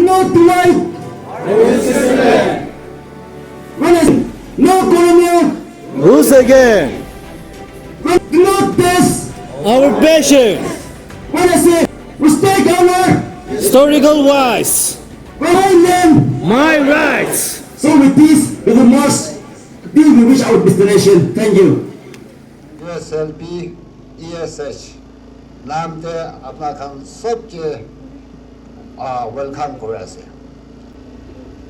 Not tonight. No colonial. Who's again? Do not test. Our patience, When I say respect our historical wise, behind them. my rights. So with this, we must till we reach our destination. Thank you. USLP ESH नाम ते अपना खान सब के welcome करे আছে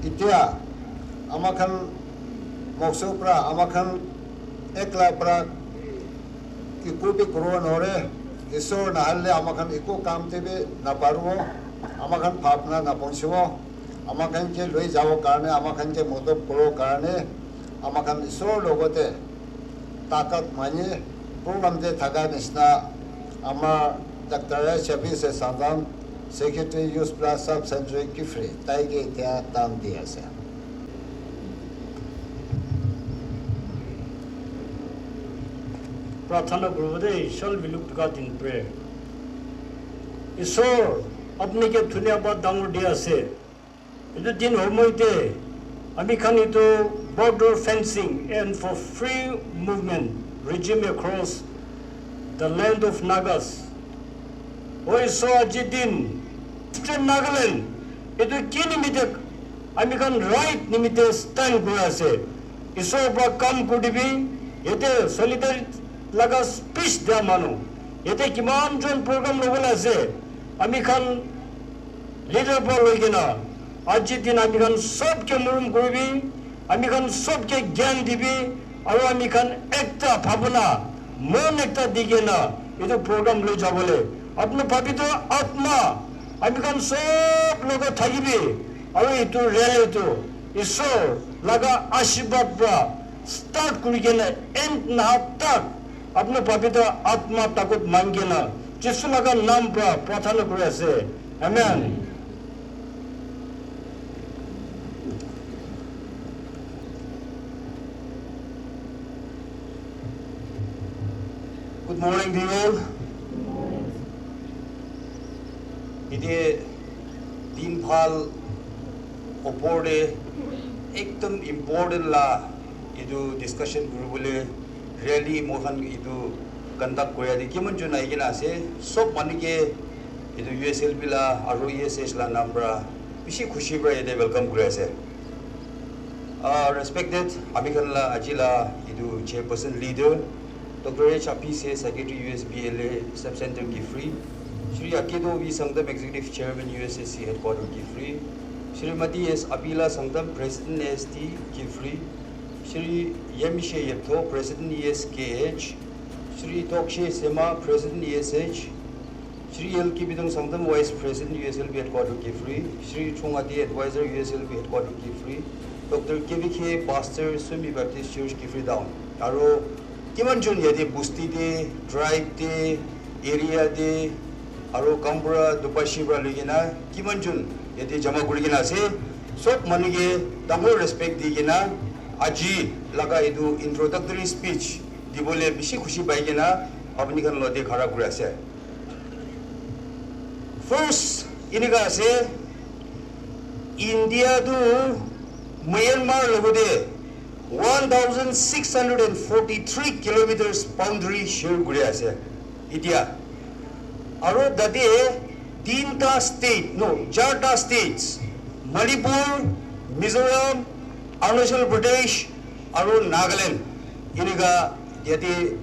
इतिया আমাখান মকসুপরা আমাখান একলা প্রা ইকুবি করোন হরে ঈশ্বর না হলে আমাখান ইকো কাম তেবে না পারবো আমাখান ভাবনা না পৌঁছবো আমাখান কে লই যাব কারণে আমাখান কে মদত করো কারণে আমাখান ঈশ্বর লগতে তাকাত মানে প্রোগ্রাম দে থাকা নিচিনা আমার ডাক্তার সার্ভিসে সাধারণ Secretary Youth Plus Sub-Century Kifri, Taige Tia Tam Diase. प्रार्थना गुरुदे shall we look to God in prayer. ईश्वर अपने के दुनिया बात दांगो दिया से इधर दिन होमोइते अभी खान इतो border fencing and for free movement regime across the land of Nagas. ओ ईश्वर आज दिन Eastern Nagaland itu kini mitek amikan right nimite stand gura ase iso ba kam kudibi ete solidarity laga speech da manu ete kiman jon program lobala ase amikan leader ba loigena aji din amikan sob ke murum koribi amikan sob ke gyan dibi aru amikan ekta bhabna mon ekta digena itu program loi jabole apna pavitra atma amikan sob logo thagibi aru itu real itu ishor laga ashirwad pra start kurigena end na tak apna pavitra atma takut mangena jisu laga naam pra prathana kori ase amen. Good morning to you all. इधे तीन फाल ओपोर्डे एकदम important ला इधु discussion गुरु बोले rally Mohan इधु conduct कोया दी किमन जो नहीं किना से सब पानी के इधु USLP ला आरो ESH ला नंबरा इसी खुशी बड़ा इधे वेलकम करे से respected अमिकन La अजिला इधु chairperson leader Dr. H.P. Secretary USBLA Sub-Center Kifri Shri Akedo V. Sangdam Executive Chairman USSC Headquarters Kifri Shrimati S. Apila Sangdam President ST Kifri Shri Yemishe Yepto, President ESKH, Shri Tokshe Sema, President ESH, Shri L. Kibidong Sangdam, Vice President USLB Headquarters Kifri, Shri Chungati Advisor USLB Headquarters Kifri, Dr. KVK Pastor Swami Baptist Church Kifri Down. Aro Kiman Jun Yadi Busti De, Drive De, Area De, Aro Kambra, Dupashibra Ligina, Kiman Jun Yadi Jamagurigina Se, Sok Manige, Tamu Respect Digina, Aji Laga Edu Introductory Speech, Dibole Bishi Kushi Baigina, Abnikan Lode Karakura Se. First, iniga se India do Myanmar lagode 1,643 kilometers boundary share guriya se India. Aro dade tinta state, no, charta states, Manipur, Mizoram, Arunachal Pradesh, aro Nagaland. Iniga yati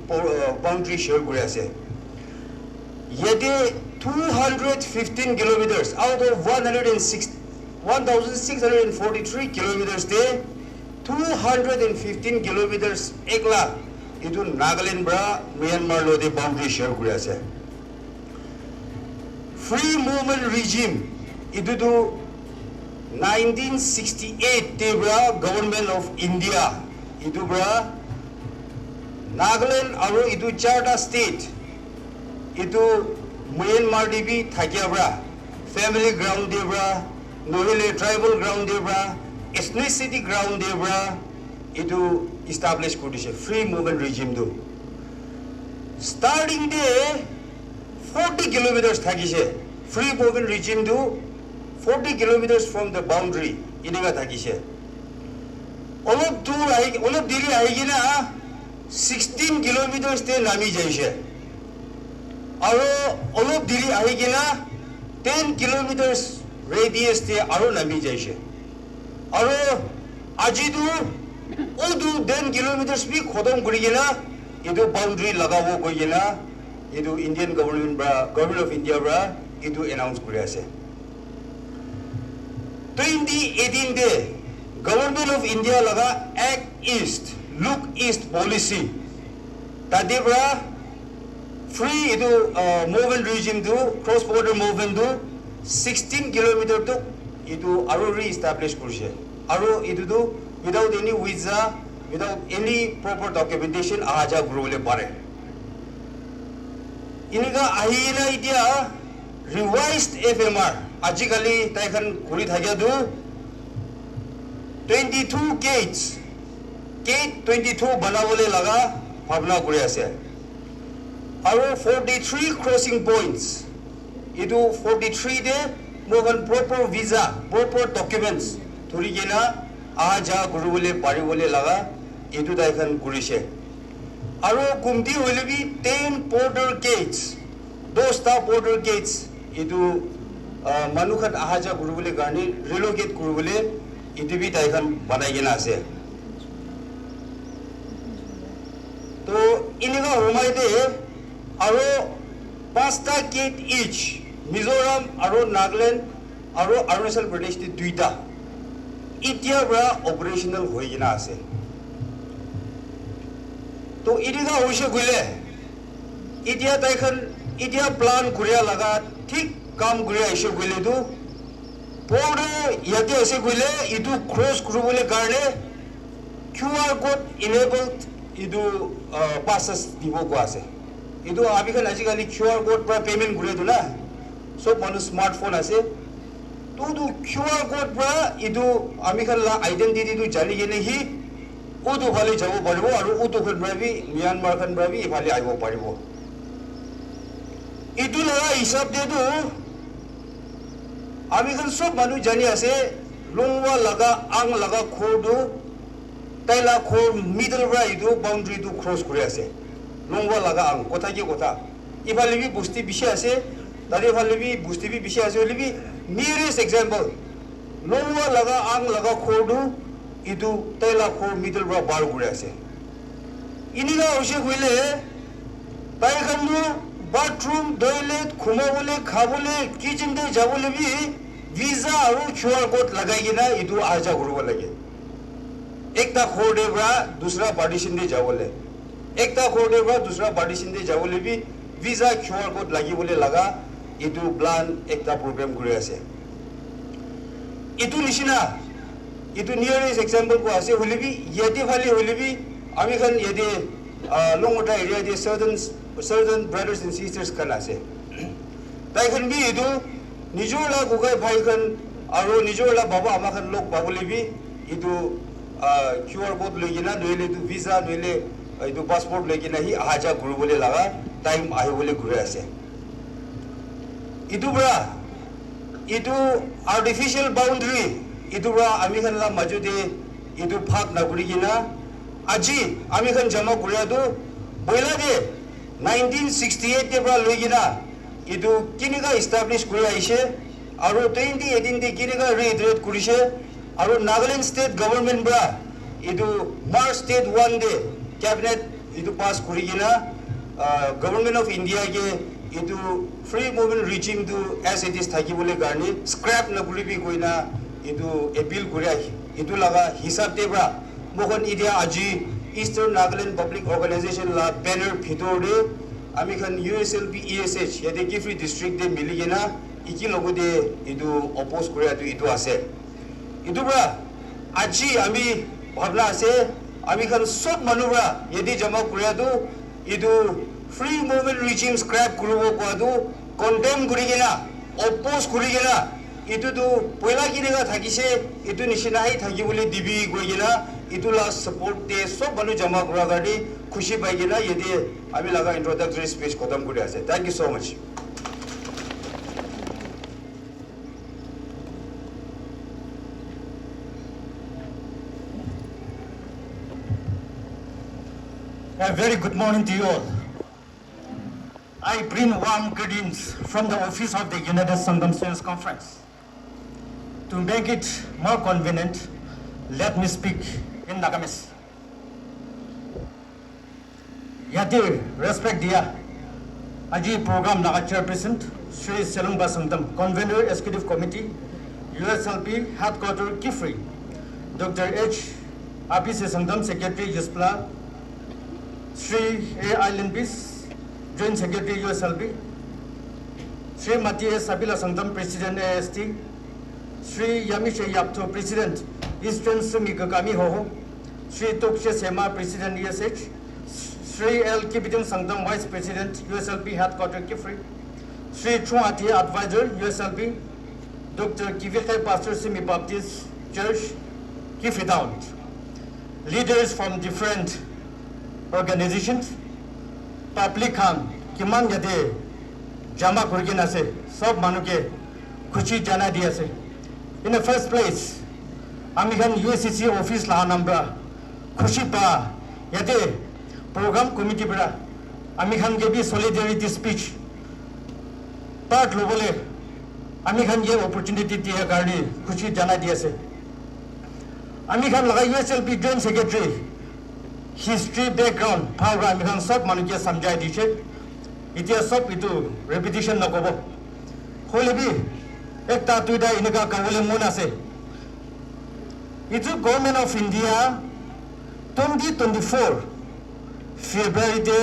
boundary share guriya se. Yati 215 kilometers out of 1,643 kilometers there, 215 kilometers ekla itu Nagaland bra Myanmar lo de boundary share kuriya ase. Free movement regime itu do 1968 te bra government of India itu bra Nagaland aru itu charta state itu Myanmar DB Thakiabra, family ground debra, Nohile tribal ground debra, ethnicity ground debra, itu establish kudishe free movement regime do. Starting day 40 kilometers thakishe free movement regime do 40 kilometers from the boundary iniga thakishe. Olop diri aigina 16 kilometers te nami jaishe. Aro olop diri ahigina 10 kilometers radius te aro nami jaishe. Aro ajidu odu 10 kilometers bhi khodam kurigina idu boundary lagawo koigina idu Indian government of India bra idu announce kuri ase. 2018 de government of India laga Act East, Look East policy tade bra free idu movement regime do cross border movement do 16 kilometer to idu aro re-establish kurishe. Aro idu do without any visa, without any proper documentation aja grole pare. Iniga ahina idia revised FMR ajikali taikan kuri thagya do 22 gates gate 22 banabole laga bhabna kuri ase. Aro 43 crossing points. Idu 43 de mogan proper visa, proper documents. Thuri gena aja guru bole pari bole laga idu daikan gurishe. Aro kumti hole bi 10 border gates. Dosta border gates. Idu manukhat aja guru bole garni relocate guru bole idu bi daikan banai gena ase. To iniga homai de aro 5 gate each Mizoram aro Nagaland aro Arunachal Pradesh te 2ta itia bra operational hoigina ase. To iniga hoise gule itia taikan itia plan kuriya laga thik kam kuriya ise gule do border yate ase gule idu cross kurubole karne QR code enabled idu passes dibo ko ase. Idu abikan ajikali QR code pra payment gure do na so manu smartphone ase to do QR code pra idu amikan la identity du jali gene hi udu khali jabo paribo aru udu khan pra bi Myanmar khan pra bi iphale aibo paribo. Idu la hisab de do amikan sob manu jani ase longwa laga ang laga khor do taila khor middle ra idu boundary du cross kure ase. Longwa laga ang kota ki kota iphale bi busti bishi ase tare iphale bi busti bi bishi ase oli bi nearest example longwa laga ang laga khor du idu taila khor middle ra bar kure ase. Iniga hoise koile tai khan du bathroom toilet khumabole khabole kitchen de jabole bi visa aru QR code lagai gina idu aja guruba lage. एकता खोर देवरा दूसरा partition दे जावले एकता खोर देवरा दूसरा partition दे जावले भी visa QR code लगी बोले लगा इतु प्लान एकता प्रोग्राम करे आसे इतु निशिना इतु नियरेस्ट एग्जांपल को आसे होले भी यदि वाली होले भी आमी खान यदि लोंगोटा एरिया दे सर्टन ब्रदर्स एंड सिस्टर्स खान आसे ताई खान भी इतु निजोला गुगाई भाई खान आरो निजोला बाबा आमा खान लोग बाबुले भी इतु क्यूआर कोड लेगिना नोले इतु वीजा नोले इतु पासपोर्ट लेगिना ही आजा गुरु बोले लगा टाइम आए बोले घुरे आसे इतु बरा इतु आर्टिफिशियल बाउंड्री इतु बरा आमी खान ला मजुदे इतु भाग नगुरी गिना आजी आमी खान जमा गुरिया दो बोला दे 1968 के बरा लेगिना इतु किनिका एस्टैब्लिश गुरिया इसे आरो 2018 दे किनिका रीइटरेट कुरिसे आरो नागालैंड स्टेट गवर्नमेंट बरा इतु मार्च स्टेट 1 दे कैबिनेट इतु पास कुरी गिना गवर्नमेंट ऑफ इंडिया के इतु free movement regime to as it is थाकी बोले गारनी स्क्रैप नगुरी भी कोई ना इतु अपील कुरिया इतु लगा हिसाब देबरा मोहन इडिया आजी ईस्टर्न नागालैंड पब्लिक ऑर्गेनाइजेशन ला बैनर फितोर दे आमी खान यूएसएलपी ईएसएच यदि किफ्री डिस्ट्रिक्ट दे मिली ना इकी लोगो दे इतु अपोज कुरिया तो इतु आसे इतु बरा आजी आमी भावना आसे आमी खान सब मनुबरा यदि जमा कुरिया तो इतु फ्री मूवमेंट रिजिम स्क्रैप कुरुबो कोदु कंडेम गुरिगिना अपोज गुरिगिना इतु तो पहिला किनेगा थाकिसे इतु निसिनाही थाकी बोले दिबी गइगिना इतु ला सपोर्ट दे सब बनु जमा गुरा गाडी खुशी पाइगिना यदि आमी लगा इंट्रोडक्टरी स्पीच खत्म गुरि आसे thank you so much A very good morning to you all. I bring warm greetings from the office of the United Sangam Students Conference. To make it more convenient, let me speak in Nagamis. Yati respect dia. Aji program Naga Chairperson Sri Selungba Sangam, Convener Executive Committee, USLP Headquarters Kifri, Dr. H. RPC Sangam Secretary Yuspla, Sri A. Island Peace, Joint Secretary USLB, Sri Matthias Sabila Sangam, President AST, Sri Yamishe Yapto, President Eastern Sumikakami Hoho, Sri Tokshe Sema, President ESH, Sri L. Kibitin Sangam, Vice President USLB Headquarters Kifri, Sri Chuati, Advisor USLB, Dr. Kivikai Pastor Simi Baptist Church, Kifri Town, leaders from different organizations, public khan kiman yade jama kurgina se sab manuke khushi jana diya se in the first place ami khan USCC office la nambra khushi pa yade program committee bra ami khan ke bi solidarity speech part lobole ami khan ye opportunity diya garni khushi jana diya se ami khan laga USLP joint secretary history background power আমি খান সব মানুষকে সমঝাই দিছে এতিয়া সব ইটো repetition নকব হলেবি একটা দুইটা এনেকা কাবলে মন আছে ইটো গভর্নমেন্ট অফ ইন্ডিয়া 2024 ফেব্রুয়ারিতে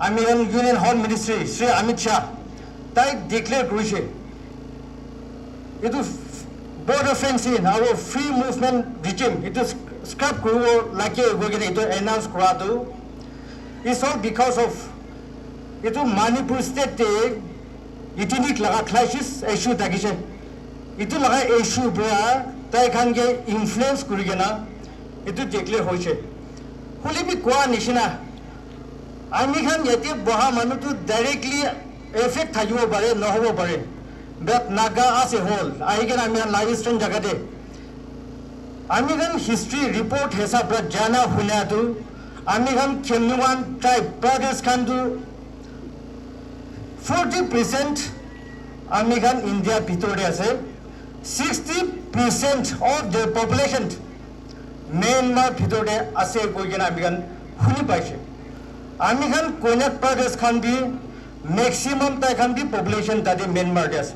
আমিরান union home ministry Shri Amit Shah তাই ডিক্লেয়ার করেছে ইটো border fencing আর ফ্রি মুভমেন্ট রিজিম ইটো scrap kuro like we're going to announce krado it's all because of itu Manipur state itinik laga clashes issue takise itu laga issue bra tai khan ge influence kurigena itu declare hoise holi bi kwa nishina ami khan yate boha manu to directly effect thajibo bare no hobo bare but naga as a whole aigen ami live stream jagate Amigan history report hesab jana hunadu Amigan Khemnuan tribe brothers can do 40% Amigan India pitore ase 60% of the population Myanmar pitore ase koigena Amigan huni paise Amigan Konyak brothers can be maximum ta can be population that Myanmar des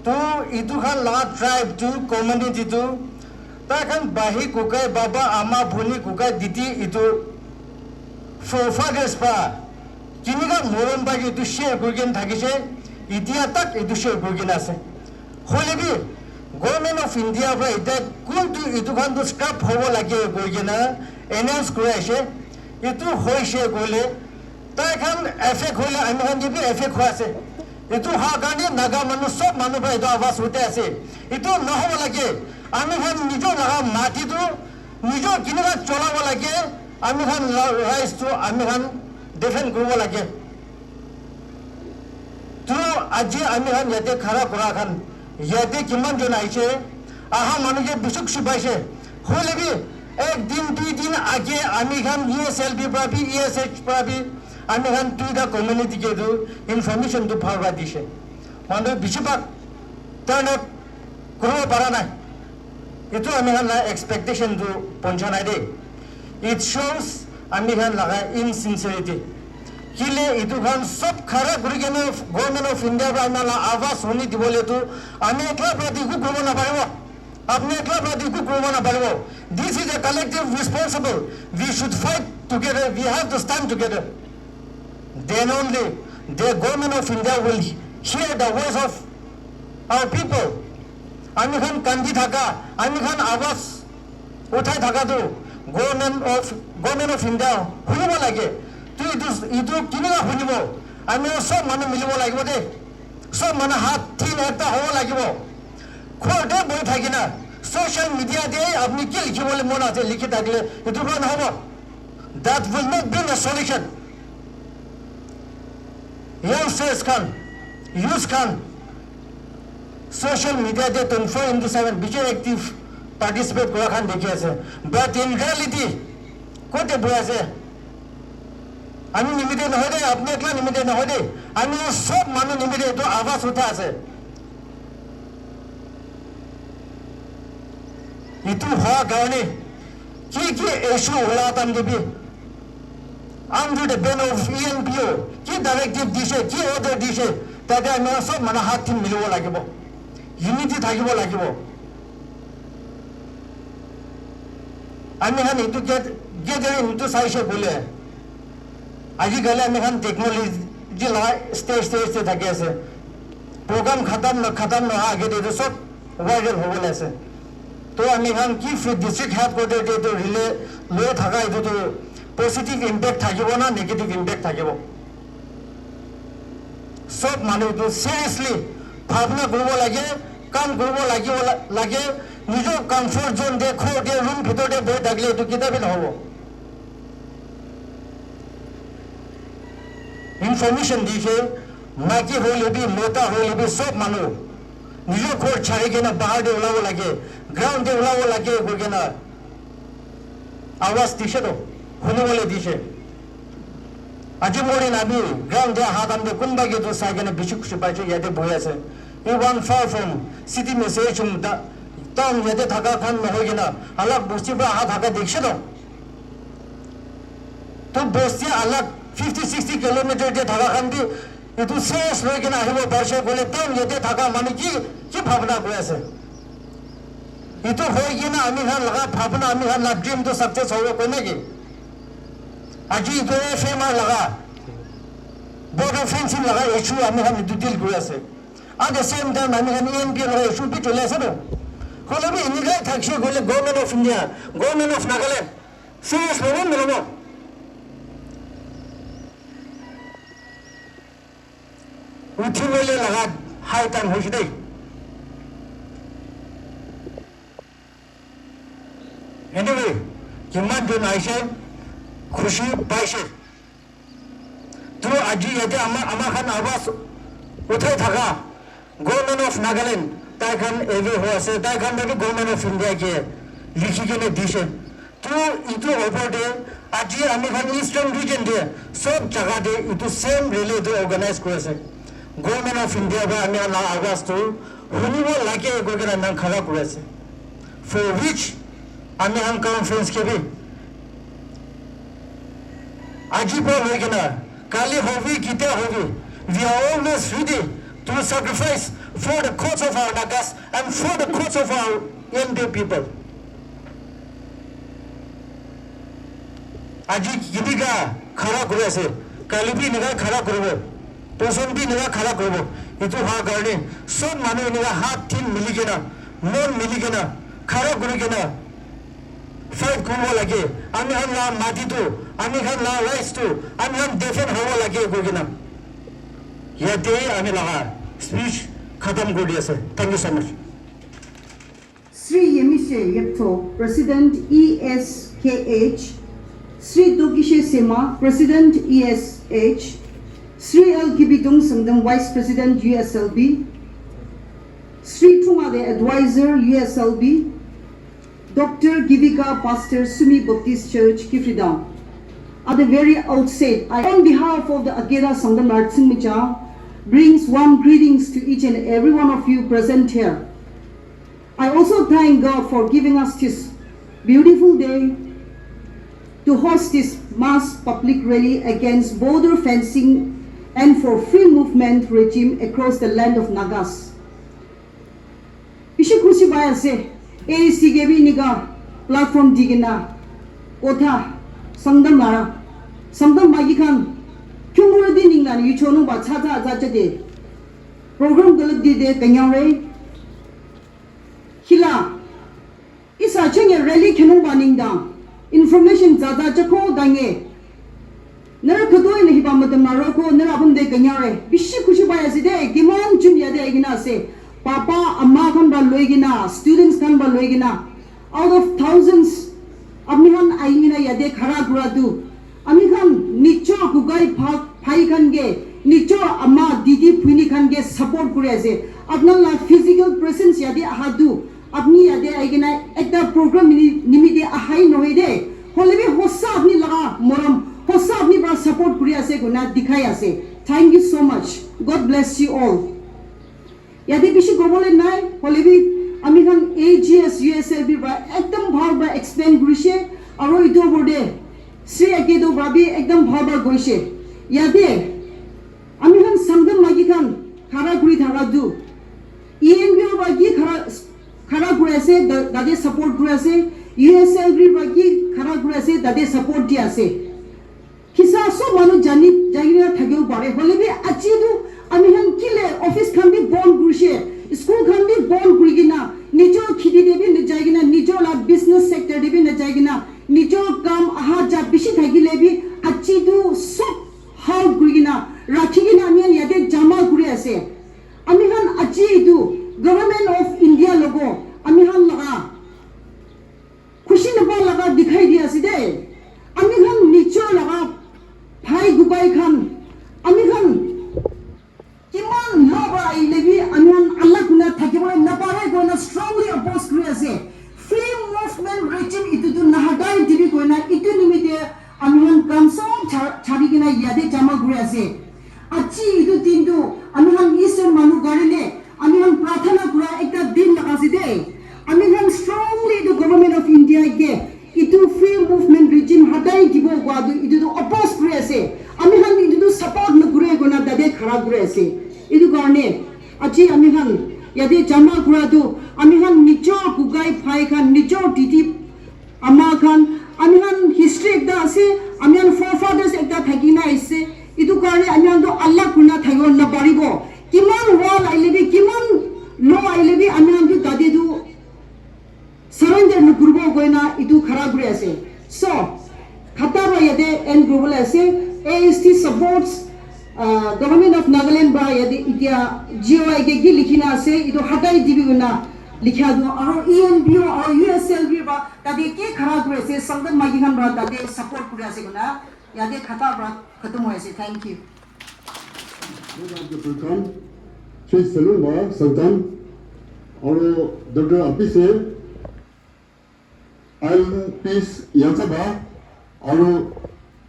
to itu khan la tribe to community to Takan bahi kukai baba ama bhuni kukai diti itu forefathers pa kini ka moron bagi itu share kurgen thakise itia tak itu share kurgen ase hole bi government of India pra ita kuntu itu khan to scrap hobo lage kurgena announce kuraise itu hoise gole takan effect hole ami khan bi effect hoase itu ha gane naga manu sob manu pra itu awas hote ase itu nahobo lage ami khan nijo laga mati to nijo kinira cholabo lage ami khan rise to ami khan defend koribo lage to aji ami khan yate khara kora khan yate kiman jon aise aha manuke bisuk sibaise hole bi ek din dui din age ami khan ESLB prabi ESH prabi ami khan to the community ke do information to phagwa dise manu bisipak turn up koribo para nai itu ami khan la expectation to ponchana de it shows ami khan laga insincerity kile itu khan sob khara kurigene government of India ba amala awas honi dibole to ami ekla prati ku kobo na paribo apne ekla prati ku kobo na paribo this is a collective responsible we should fight together we have to stand together then only the government of India will hear the voice of our people আমি খান কান্দি থাকা আমি খান আওয়াজ উঠাই থাকা তো government of India শুনিব লাগে তুই ইটো কিনিবা শুনিব আমি সব মানুহ মিলিব লাগিব দেই সব মানুহ হাত তিন একটা হ'ব লাগিব ঘৰতে বহি থাকি না সোশ্যাল মিডিয়াতে আপনি কি লিখিবলৈ মন আছে লিখি থাকিলে এইটো পৰা নহ'ব that will not bring a solution youngsters can youth can social media they 24/7 biche active participate kora khan dekhi ase but in reality kote boy ase ami nimite nohoy de apne ekla nimite nohoy de ami sob manu nimite to awas utha ase itu ha garne ki issue hola tam debi under the ban of ENPO ki directive dise ki order dise tade ami sob manu hat thim milibo lagibo unity থাকিব লাগিব আমি খান ইটো gathering ইটো চাইছে বোলে আজিকালি আমি খান technology stage থাকি আছে প্ৰগ্ৰাম খতম নহয় আগতে এইটো চব ভাইৰেল হ'বলৈ আছে তো আমি খান কি ডিষ্ট্ৰিক্ট হেড কোৱাৰ্টাৰ এইটো ৰিলে লৈ থকা এইটোতো পজিটিভ ইম্পেক্ট থাকিব না নেগেটিভ ইম্পেক্ট থাকিব সব মানুহটো চিৰিয়াছলি ভাবনা কৰিব লাগে কাম কৰিব লাগে নিজৰ কমফৰ্ট জোন দে ঘৰতে ৰুম ভিতৰতে বহি থাকিলে এইটো কিতাপে নহ'ব ইনফৰমেশ্যন দিছে মাইকী হ'লেবি মতা হ'লেবি চব মানুহ নিজৰ ঘৰ চাৰি কিনে বাহিৰতে ওলাব লাগে গ্ৰাউণ্ডে ওলাব লাগে গৈ কিনে আৱাজ দিছেতো শুনিবলৈ দিছে আজি মৰি নাবি গ্ৰাউণ্ডে হাত আনবে কোনোবা গীতো চাই কিনে বিচুক চুপাইছে ইয়াতে বহি আছে এই one far from city message town ইয়াতে থকা খান নহয় কিনা অলপ বস্তিৰ পৰা অহা থকা দেখিছে তো বস্তি অলপ 50-60 কিলোমিটাৰ দিয়ে থকা খান দি এইটো চেঞ্জ লৈ কিনে আহিব পাৰিছে গ'লে টাউন ইয়াতে থকা মানুহ কি ভাৱনা কৰি আছে এইটো হৈ কিনে আমি খান লগা ভাৱনা আমি খান ড্ৰিমটো ছাকচেছ হ'ব কৈ নেকি আজি এইটো ফেমাৰ লগা বৰ্ডাৰ ফেন্সিং লগা ইছ্যু আমি খান এইটো ডিল কৰি আছে at the same time আমি খান ENP লগা ইছ্যু বি চলি আছে হ'লে বি এনেকুৱাই থাকছে গ'লে government of India government of Nagaland serious ল'ব নল'ব উঠিবলৈ লগা হাই টাইম হৈছে দেই এনিৱে কিমান দিন আহিছে খুশি পাইছে তো আজি ইয়াতে আমাৰ খান আৱাজ উঠাই থকা গভৰ্ণমেণ্ট অফ নাগালেণ্ড তাইখন এভে হৈ আছে তাইখন বাকী গভৰ্ণমেণ্ট অফ ইণ্ডিয়াকে লিখি কিনে দিছে তো ইটো ওপৰতে আজি আমি খান ইষ্টাৰ্ণ ৰিজনতে চব জেগাতে ইটো চেম ৰেলীটো অৰ্গেনাইজ কৰিছে গভৰ্ণমেণ্ট অফ ইণ্ডিয়াৰ পৰা আমি আৱাজটো শুনিব লাগে গৈ কিনে আমি খাৰা কৰি আছে ফৰ উইচ আমি কনফাৰেন্স কেবি আজিৰ পৰা লৈ কিনে কালি হবি কেতিয়া hobby we are always ready to sacrifice for the cause of our Nagas and for the cause of our Indian people আজি কিবিকা খাৰা কৰি আছে কালি বি এনেকা খাৰা কৰিব পচন বি এনেকা খাৰা কৰিব এইটো হোৱাৰ কাৰণে চব মানুহ এনেকা হাত ঠিন মিলি কিনা মন মিলি কিনা খাৰা কৰি কিনা ফাইট কৰিব লাগে আমি হান লা মাটিটো আমি হান লা ৰাইজটো আমি হান ডিফেন্ড হ'ব লাগে কৈ কিনা ইয়াতে আমি লগা স্পীচ খতম কৰি আছে thank U so mass Sri Yemise Yepto, President ESKH, Sri Tokishe Sema, President ESH, Sri L. Kibitung Sangdam, Vice President USLB, Sri Tungade, Advisor USLB, Dr. Givika, Pastor Sumi Baptist Church, Kifridam. At the very outset, on behalf of the Ageda Sangdam Nartsing Micha, brings warm greetings to each and every one of you present here. I also thank God for giving us this beautiful day to host this mass public rally against border fencing and for free movement regime across the land of Nagas. Bishi khushi bhai ase ACGB niga platform digina otha sangdam lara sangdam bagi khan kyungura din ninglan yuchonu ba cha cha de program galak di de kanyang re Hila, isa chenge rally khenung baning dang information zada chakho dange nara khadoi nahi ba madam naro ko nara bum de kanyare bishi khushi ba ase de giman chun ya de igina ase papa amma khan ba loigina students khan ba loigina out of thousands ami khan aingina ya de khara gura du ami khan nicho gugai phai khan ge nicho amma didi phuni khan ge support kure ase apna la physical presence ya de ahadu apni ade aigena ekta program nimide ahai nohoi de holebe hossa apni laga moram hossa apni bra support kuri ase guna dikhai ase thank you so much god bless you all yade bishi gobole nai holebe ami khan AGS USLB bra ekdam bhal bra explain gurise aro itu bode sri akedo bra bi ekdam bhal bra goise yade ami khan sangdam magi khan khara guri thara du ENBO bra gi khara gure ase dade support gure ase USLB bagi khara gure ase dade support di ase kisa so manu jagina thageu pare hole bi achi du ami han kile office khan bi bon gurise school khan bi bon gurigina nijo khidi debi ne jagina nijo la business sector debi ne jagina nijo kam aha ja bishi thagile bi achi du so how gurigina rakhigina ami yade jama gure ase ami han achi du government of India logo ami han laga khushi napa laga dikhai dia ase de ami han nicho laga bhai gubai khan ami han kiman loba ai lebi ami han Allah kuna thakibo na pare gona strongly oppose kuri ase free movement regime itu du nahadai dibi gona itu nimite ami han kamsong chari kina yade jama guri ase achi itu tindu ami han eastern manu garine ami han prathana kura ekta din lagasi de ami han strongly the government of India ge itu free movement regime hadai dibo gwadu itu to oppose kuri ase ami han itu to support na gure gona dade khara gure ase itu garne achi ami han yade jama kura du ami han nicho gugai phai khan nicho titi amma khan ami han history ekta ase ami han forefathers ekta thakina ase itu garne ami han to Allah kuna thagon na paribo kiman wall ailebi kiman no ailebi ami han to dade du surrender na gurbo goina itu khara gure ase so khata ba yade and global ase AST supports government of Nagaland ba yade itia GOI ge gi likhina ase itu hatai dibi guna likha do aro ENBO aro USLB ba tade ke khara gure ase sangdam magi khan ba tade support gure ase guna yade khata ba khatam hoye ase thank you Sri Saluma Sultan और doctor अपी से I'll peace Yansaba और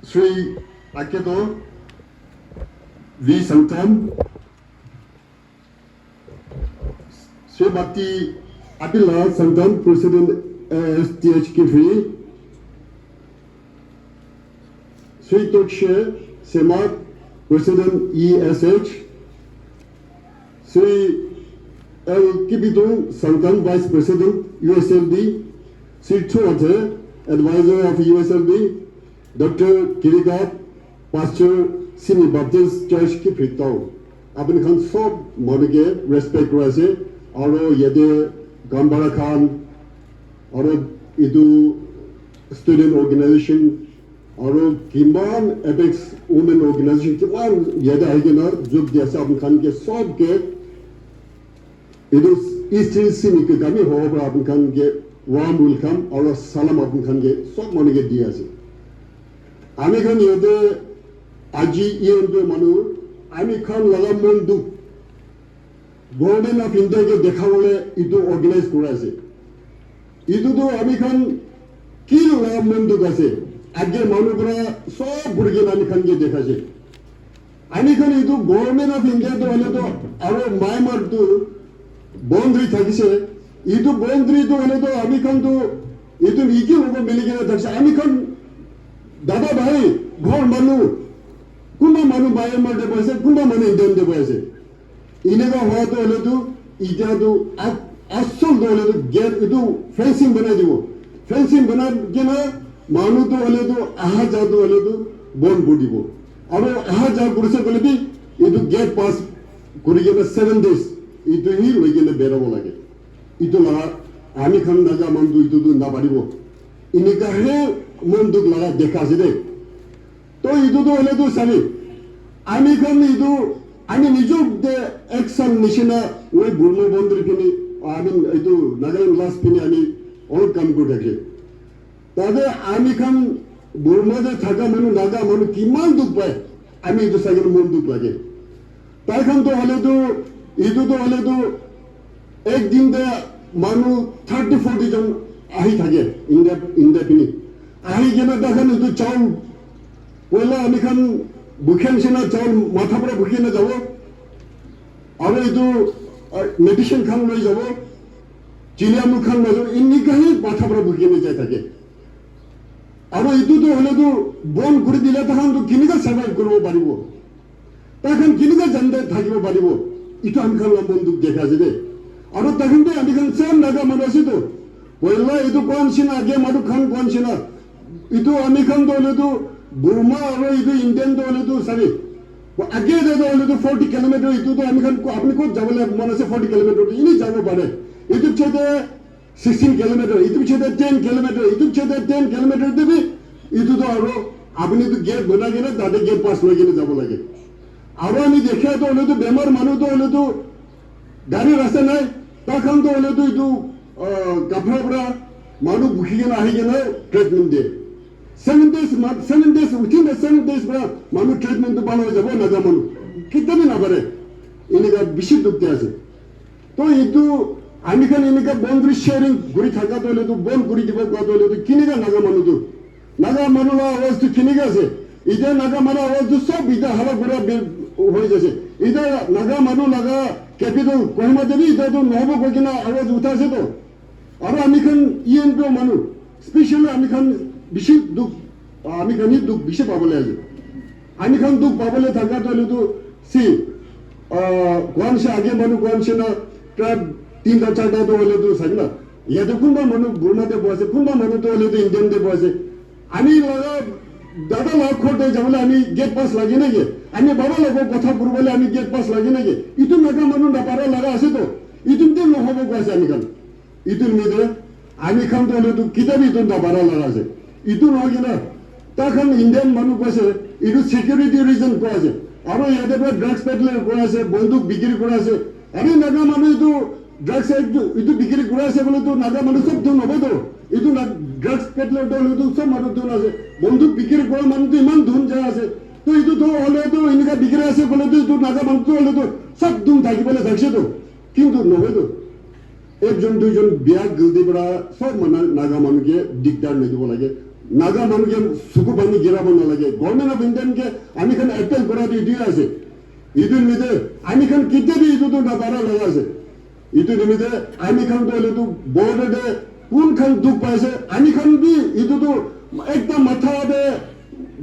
Sri Akedo V Sultan Sri Bhakti Atila Sultan President STHK3 Sri Tokshe Sema President ESH Sri L. Kibidung Sultan Vice President USLB Sri Chuate Advisor of USLB Dr. Kirigat, Pastor Simi Baptist Church ki phitao. Apni khan sob monuge respect rase. Aro yede Gambara Khan, aro idu student organization, aro Kimban Apex Women Organization, Kimban yede aigena jug diasa apni khan ke sob ke idu Eastern Simi ke kami hoba apni khan ke warm welcome, aro salam apni khan ke sob monuge diase. Ami khan yede aji yendo manu, ami khan laga mondu. Government of India ke dekha bole idu organize kora ase. Idu to ami khan ki laga mondu ase. Age manu kora sob burge ami khan ke dekha ase. Ami khan idu government of India to hole to aro Myanmar to boundary thakise. Idu boundary to hole to ami khan to idu iki logo mili ke thakise. Ami khan dada bhai ghor manu kumba manu Myanmar de boise kumba manu Indian de boise. इनेगा हुआ तो हले तो इजा तो असल तो हले तो गेट इतो फेंसिंग बना दिवो फेंसिंग बना के ना मानु तो हले तो आहा जा तो हले तो बोन बुडिवो अब आहा जा कुरसे बोले भी इतो गेट पास कुरिगे ना 7 days इतो ही लगे ना बेरा बोला के इतो लगा आमी खन नागा मंदु इतो तो ना बारिवो इनेगा है मंदु लगा देखा से दे तो इतो तो हले तो सारी आमी खन इतो আমি নিজক দে একশন নিচিনা ওই বুর্ম বন্ধুর কিনি আমি এইটো নাগালেণ্ড লাষ্ট পিনি আমি অল কাম কৰি থাকে তাতে আমি খান বুর্মতে থাকা মানুহ নাগা মানুহ কিমান দুখ পায় আমি এইটো চাগে মন দুখ লাগে তাই খান তো হলেতো এইটো তো হলেতো একদিনতে মানুহ 30-40 জন আহি থাকে ইণ্ডিয়া পিনি আহি কিনে দেখেন এইটো চাউল পয়লা আমি খান বুখেন সেনা চাউল মাথা পৰা বুখি না যাব আৰু এইটো মেডিচিন খান লৈ যাব চিলিয়ামু খান লৈ যাব ইনিকাহি মাথা পৰা বুখি না যায় থাকে আৰু এইটোতো হলেতো বন কৰি দিলে তাহাঁতো কেনেকৈ সাৰ্ভাইভ কৰিব পাৰিব তাহাঁত কেনেকৈ জানতে থাকিব পাৰিব এইটো আমি খান বন্দুক দেখা আছে দে আৰু তাহাঁতে আমি খান চেম নাগা মানুহ আছেতো পয়লা এইটো কোন চিনা আগে মানুহ খান কোন চিনা এইটো আমি খান তো হলেতো बुर्मा और इधर इंडियन तो वाले तो सारे वो आगे दे दो वाले तो 40 किलोमीटर इधर तो अमेरिकन को अपने को जावले मन से 40 किलोमीटर तो इन्हीं जावो बारे इधर चेते 16 किलोमीटर इधर चेते 10 किलोमीटर इधर चेते 10 किलोमीटर दे भी इधर तो आरो अपने तो गेट बना के ना दादे गेट पास लगे ना जावो लगे आरो हमें देखा तो वाले तो बेमार मानो तो वाले तो गाड़ी रास्ते नहीं ताकन तो वाले तो इधर कपड़ा पड़ा मानो बुखी के ना आही के ना treatment they 7 days within the 7 days bra manu treatment bana ho jabo naga manu kitani na bare inega bishi dukte ase to idu ami kan inega boundary sharing guri thaka to le to bon guri dibo ko to le to kinega naga manu la awaz to kinega ase ide naga manu awaz to sob ida hala gura hoi jase ida naga manu naga capital kohima debi ida to nobo ko kina awaz utase to aro ami kan enp manu specially ami kan বিশি দুখ আমি খানি দুখ বিশে পাবলে আছে আমি খান দুখ পাবলে থাকা তো হলে তো সি কোয়ানসে আগে মানুষ কোয়ানসে না প্রায় 3-4টা তো হলে তো সারি না ইয়াতে কোনবা মানুষ বুর্মাতে বসে কোনবা মানুষ তো হলে তো ইন্ডিয়ানতে বসে আমি লাগা দাদা লাখ খোটে যাবলে আমি গেট পাস লাগি নাকি আমি বাবা লোক কথা করবলে আমি গেট পাস লাগি নাকি ইতু নাকা মানুষ না পারা লাগা আছে তো ইতুতে নহব কইছে আমি খান ইতুর মিদে আমি খান তো হলে তো কিতাবি তো না পারা লাগা আছে ইটো নহয় কিনা তাখন ইণ্ডিয়ান মানুহ কৈছে ইটো সিকিউৰিটি ৰিজন কোৱা আছে আৰু ইয়াতে পৰা ড্ৰাগছ পেডলাৰ কৰা আছে বন্দুক বিক্ৰী কৰা আছে আমি নাগা মানুহ ইটো ড্ৰাগছ ইটো বিক্ৰী কৰা আছে বোলে তো নাগা মানুহ চব ধন হ'ব তো ইটো ড্ৰাগছ পেডলাৰ দল ইটো চব মানুহ ধন আছে বন্দুক বিক্ৰী কৰা মানুহটো ইমান ধন যায় আছে তো ইটো তো হ'লে তো এনেকা বিক্ৰী আছে বোলে তো ইটো নাগা মানুহটো হ'লে তো চব ধন থাকিবলৈ থাকছে তো কিন্তু নহয় তো একজন দুইজন বিয়া গিলদি পৰা চব মানুহ নাগা মানুহকে দিগদাৰ নিদিব লাগে নাগা মানুষকে চকু পানি গিরাব না লাগে গভর্নমেন্ট অফ ইন্ডিয়ানকে আমি খান অ্যাপেল করা দিয়ে আছে ইদুর মিদে আমি খান কিতে দিয়ে ইদু তো না পারা লাগা আছে ইদুর মিদে আমি খান তো হলে তো বর্ডে কোন খান দুঃখ পাইছে আমি খান বি ইদু তো একদম মাথা দে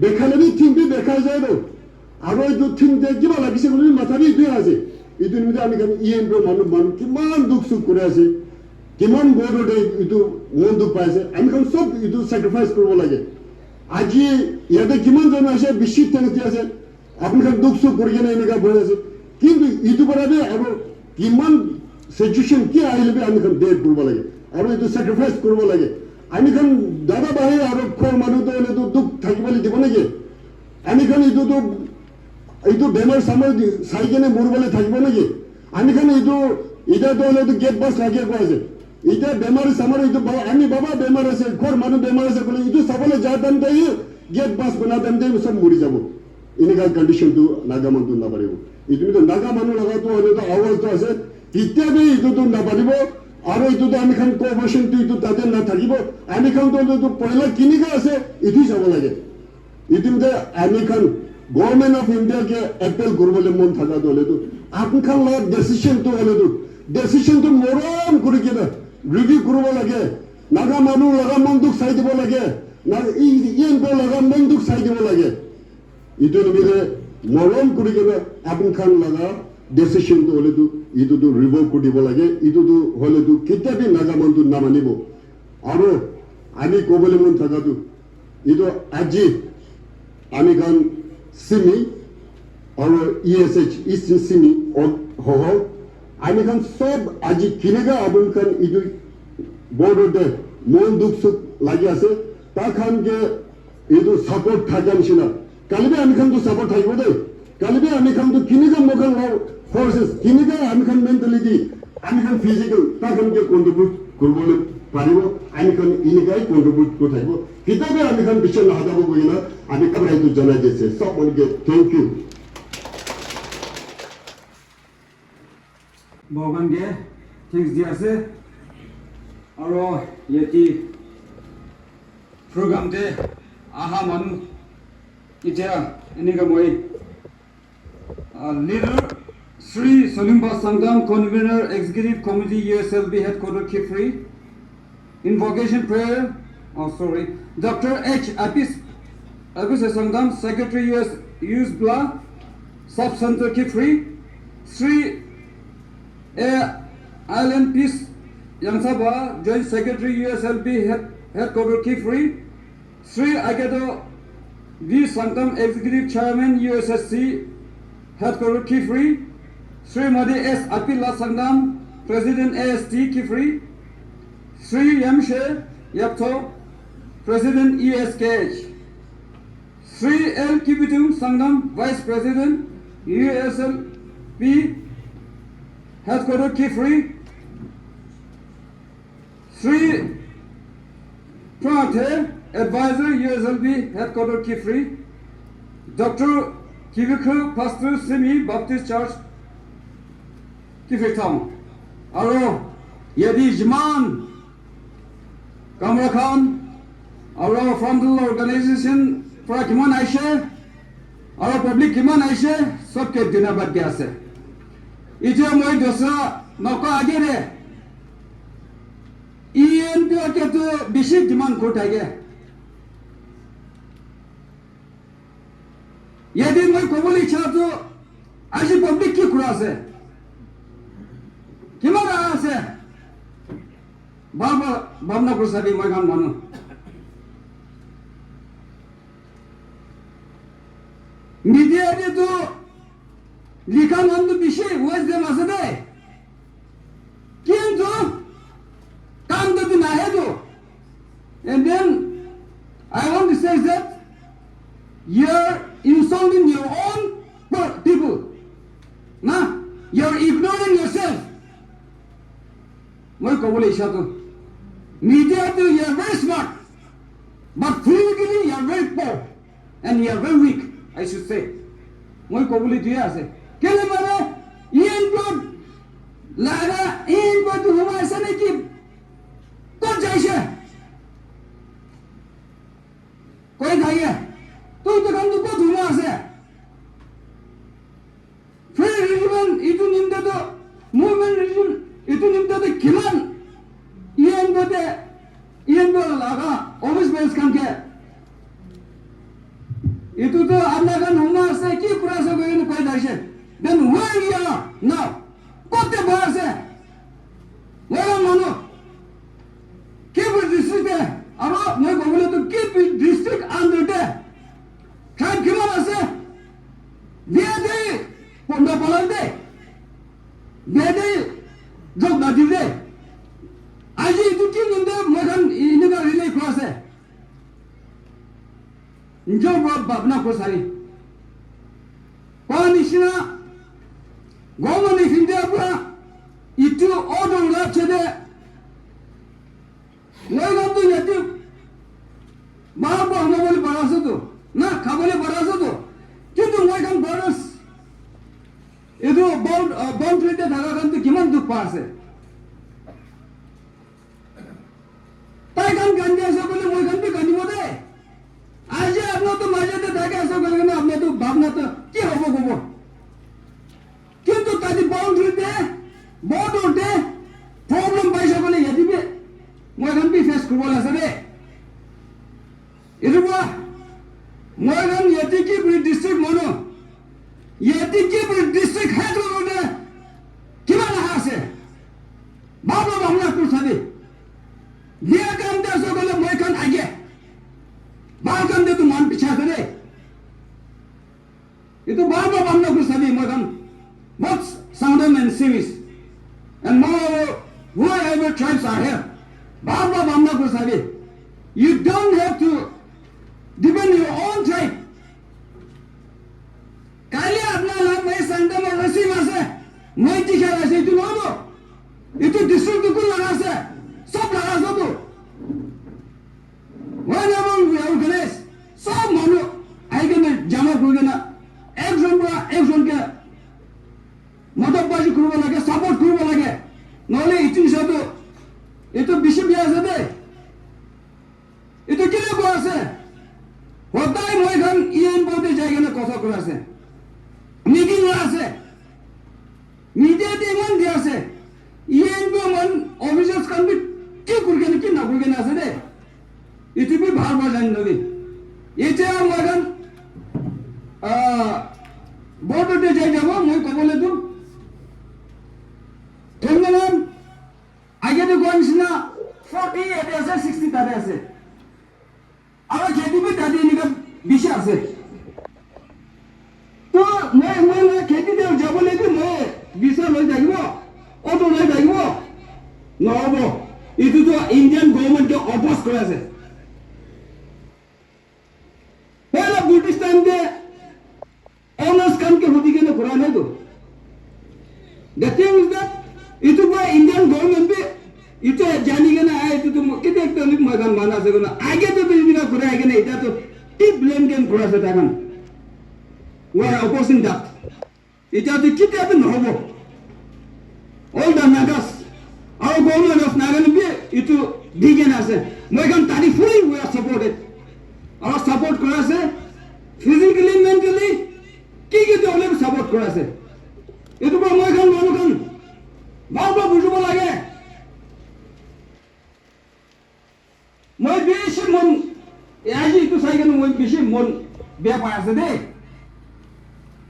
দেখালে বি থিং বি দেখা যায় তো আর ইদু থিং দে কিবা লাগিছে বলে মাথা বি দিয়ে আছে ইদুর মিদে আমি খান ইএনপি মানুষ কিমান দুঃখ সুখ করে আছে কিমান বড় ইটো মন দুখ পাইছে আমি খান সব ইটো স্যাক্রিফাইস কৰিব লাগে আজি ইয়াতে কিমান জন আছে বিশ্বত তেনেকে আছে আপোনাক দুখ সুখ কৰি কেনে এনেকা বহি আছে কিন্তু ইটো পৰাবে আৰু কিমান সিচুৱেশ্যন কি আহিলে আমি খান ডেট কৰিব লাগে আৰু এইটো স্যাক্ৰিফাইস কৰিব লাগে আমি খান দাদা ভাই আৰু খোৰ মানুহটো হলেতো দুখ থাকিবলৈ দিব নেকি আমি খান এইটো বেমাৰ সামৰ চাই কেনে মৰিবলৈ থাকিব নেকি আমি খান এইটো এতিয়াতো হলেতো গেট বাছ লাগে কোৱা আছে এতিয়া বেমাৰ সামৰ এইটো আমি বাবা বেমাৰ আছে খোৰ মানুহ বেমাৰ আছে বোলে এইটো চাবলৈ যাওঁতে তাই গেট বাছ বনাওঁতে চব মৰি যাব এনেকা কণ্ডিশ্যনটো নাগা মানুহটো নাপাৰিব এইটো নাগা মানুহ লগাটো হলেতো আৱাজটো আছে ইত্যাদি এইটোতো নাপাৰিব আৰু এইটোতো আমি খান কোঅপাৰেশ্যনটো এইটো তাতে নাথাকিব আমি খানতো পইলা কিনিকা আছে এইটো চাব লাগে ইতিমধ্যে আমি খান গভৰ্ণমেণ্ট অফ ইণ্ডিয়াকে এপেল কৰিবলৈ মন থকাটো হলেতো আপুনি খান লগত ডিচিশ্যনটো মৰম কৰি কিনে ৰিভিউ কৰিব লাগে নাগা মানুহ লগা মনটোক চাই দিব লাগে লগা মনটোক চাই দিব লাগে এইটো নিমিলে মৰম কৰি কিনে আপুনি খান লগা ডিচিশ্যনটো হলেতো এইটোতো ৰিভোক কৰি দিব লাগে এইটোতো হলেতো কেতিয়াবা নাগা মনটো নামানিব আৰু আমি ক'বলৈ মন থকাটো এইটো আজি আমি খান চিমি আৰু ESH ইষ্ট চিমি সহ আমি খান সব আজি কেনেকা আপুনি খান এইটো বৰ্ডতে মন দুখ সুখ লাগি আছে তাৰ খানকে এইটো ছাপৰ্ট থকা নিচিনা কালিবে আমি খানটো ছাপৰ্ট থাকিব দেই কালিবে আমি খানটো কেনেকা মোকান ফৰ্চেছ কেনেকা আমি খান মেণ্টেলিটি আমি খান ফিজিকেল তাৰ খানকে কণ্ট্ৰিবিউট কৰিবলৈ পাৰিব আমি খান এনেকাই কণ্ট্ৰিবিউট কৰি থাকিব কিতাপে আমি খান পিছত নাহাতাব গৈ না আমি কামৰাইটো জনাই দিছে সব মনকে থেংক ইউ ভগৱানকে থ্যাংকস দি আছে আৰু ইয়াতে প্ৰগ্ৰামতে আহা মানুহ এতিয়া এনেকা মই leader Sri Solimba Sangam Convener Executive Committee USLB Headquarters Kifri Invocation Prayer Dr. H. Apis Sangam Secretary US Bla Sub Center Kifri Sri Island Peace Yangsaba Joint Secretary USLB Headquarters Kifri Sri Agedo V. Sangam Executive Chairman USSC Headquarters Kifri Sri Madi S. Apila Sangam President AST Kifri Sri Yamshe Yapto President ESKH Sri L. Kibitum Sangam Vice President USLP Headquarters Kifri Sri Prathe Advisor USLB Headquarters Kifri Dr. Kivika Pastor Simi Baptist Church Kifri Town Aro Yadi Jman Kamra Khan Aro from the organization for Kiman Aisha Aro public Kiman Aisha Sobke Dinabad Gyase Ito moi dosra Nauka Agere ENP ke to Bishop Diman Court Age यदि मैं कोबली इच्छा तो आज public की खुरा से किमान रहा से बाबा बामना कुसाबी मैं काम मानो मीडिया ने तो लिखा नाम तो विषय हुआ इस दिन आसे दे किंतु काम तो दिन आए तो and then I want to say that you're insulting your own people. Nah, you're ignoring yourself. Moi kabul isha to media to you're very smart, but physically you're very poor and you're very weak. I should say. Moi kabul diya ase. Kele mane yen blood laga yen blood huma aisa nahi ki kod jaise. Koi nahi hai. तो काम तो बहुत हुआ है फिर religion इतु निम्न तो मूवमेंट रिलीजन इतु निम्न तो किमान ईएन बोले लागा ऑफिस बेस काम के इतु तो आपने कहा हुआ है कि पूरा से कोई दाइशे then where we are now कोते बाहर से वो मानो केवल डिस्ट्रिक्ट है अब मैं बोले तो केवल डिस्ट्रिक्ट अंदर নিজৰ ভাৱনা প্ৰচাৰি কোৱা নিচিনা গভৰ্ণমেণ্ট অফ ইণ্ডিয়াৰ পৰা ইটো অৰ্ডাৰ ওলাইছে যে মই গানটো ইয়াতে বাৰ বনাবলৈ পাৰাছোতো না খাবলৈ পাৰাছোতো কিন্তু মই গান বৰছ এইটো বাউণ্ডাৰীতে থকা গানটো কিমান দুখ পাই আছে তাই গান গান্ধী আছে বুলি মই গানটো গান্ধিব দে আজি আপোনাৰতো মাজতে থাকে আছে কাৰণে আপোনাৰতো ভাৱনাটো কি হ'ব ক'ব কিন্তু তাতে বাউণ্ডাৰীতে বৰ্ডাৰতে প্ৰব্লেম পাইছে বুলি ইয়াতে মই গান বি ফেচ কৰিব আছে দে এইটো পৰা মই গান ইয়াতে কি ডিষ্ট্ৰিক্ট মানুহ ইয়াতে কি ডিষ্ট্ৰিক্ট হেড কৰোঁতে কিমান আশা আছে ভাৱনা তোৰ চাবি ये काम दे सो गले मैं कान आगे बाल कान दे तू मान पीछे करे ये तो बार बार हमने कुछ सभी मैं कान बहुत साउंडम and series and more whoever tribes are here बार बार हमने कुछ सभी you don't have to depend your own tribe काले अपना लाभ मैं संडे में रसी में से मैं दिखा रहा है तू लोगों ये तो डिस्ट्रिक्ट को लगा से सब लगा सो तो whenever we organize सब मानो आएंगे ना जमा करोगे ना एक जन के मतबाजी करो लगे सपोर्ट करो लगे नॉले इतनी से तो ये तो बिशप भी ऐसे दे ये तो किले को ऐसे होता है मोए खान ये इन बोलते जाएंगे ना कौसा करो ऐसे मीटिंग ऐसे मीडिया टीमन दिया से ये इनको मन ऑफिसर्स kan भी কি করগেন কি না করগেন আছে রে ইতি বি ভার জানি নবি এতে আমাগান বর্ডারতে যাই যাব মই কবলে তো কেমন আগে তো কোনছ না 40 এতে আছে 60 তাতে আছে আর খেতি বি তাতে নিকা বিশ আছে তো মই খেতি দে যাবলে তো মই বিশ লৈ যাইব অটো লৈ যাইব নহব itu tu Indian government ke oppose kora ase pehla British time de owners kam ke hoti ke na kora nahi to the thing is that itu ba Indian government be itu jani ke na aaye itu tu kite ekta lik magan mana ase na age to dina kora age na ita to ti blame game kora ase takan we are opposing that ita to kite ape nohobo all the nagas our government of Nagaland itu digen ase moi kan tari fully we are supported our support kora ase physically mentally ki to ole support kora ase itu ba moi kan manu kan baba bujubo lage moi beshi mon aji itu sai kan moi beshi mon be pa ase de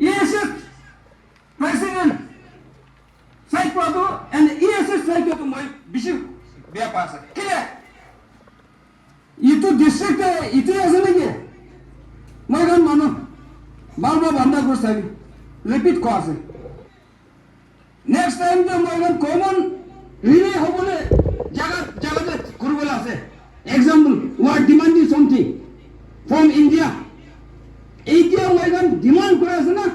yes president sai pado and ESS sai to moi bishi be pa ase kile itu district itu ase lagi moi kan manu baba banda ko sai repeat ko ase next time to moi kan common relay hobole jaga kurbola ase example we are demanding something from India moi kan demand kora ase na